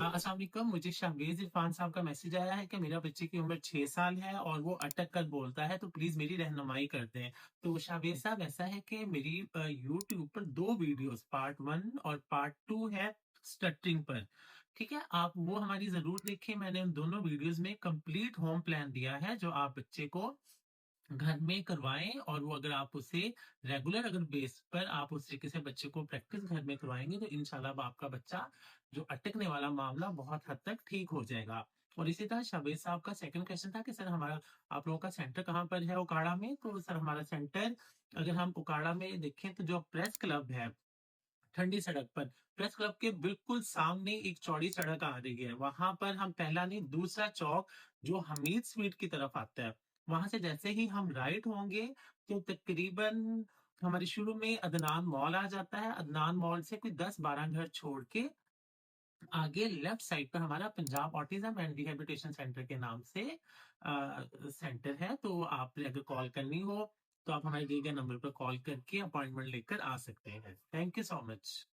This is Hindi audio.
अस्सलाम वालेकुम। मुझे शाहबेज़ इरफान साहब का मैसेज आया है कि मेरा बच्चे की उम्र 6 साल है और वो अटक कर बोलता है, तो प्लीज़ मेरी रहनुमाई कर दें। तो शाहबेज़ साहब, ऐसा है कि मेरी यूट्यूब पर 2 वीडियोज़ पार्ट 1 और पार्ट 2 है स्टटरिंग पर। ठीक है? आप वो हमारी ज़रूर देखें। मैंने उन दोनों वीडियोज़ में कंप्लीट होम प्लान दिया है, जो आप बच्चे को घर में करवाएँ, और वो अगर आप उसे रेगुलर अगर बेस पर आप उस तरीके से बच्चे को प्रैक्टिस घर में करवाएँगे, तो इंशाल्लाह आपका बच्चा जो अटकने वाला मामला बहुत हद तक ठीक हो जाएगा। और इसी तरह शाबेज़ साहब का सेकंड क्वेश्चन था कि सर हमारा आप लोगों का सेंटर कहाँ पर है उकाड़ा में? तो सर हमारा सेंटर, अगर हम उकाड़ा में देखें, तो जो प्रेस क्लब है, ठंडी सड़क पर, प्रेस क्लब के बिल्कुल सामने एक चौड़ी सड़क आ रही है। वहाँ पर हम पहला नहीं दूसरा चौक जो हमीद स्वीट की तरफ आता है, वहाँ से जैसे ही हम राइट होंगे, तो तकरीबन हमारे शुरू में अदनान मॉल आ जाता है। अदनान मॉल से कोई 10-12 घर छोड़ के आगे लेफ्ट साइड पर हमारा Punjab autism and rehabilitation centre के नाम से सेंटर है। तो आपने अगर कॉल करनी हो, तो आप हमारे दिए गए नंबर पर कॉल करके अपॉइंटमेंट लेकर आ सकते हैं। Thank you so much.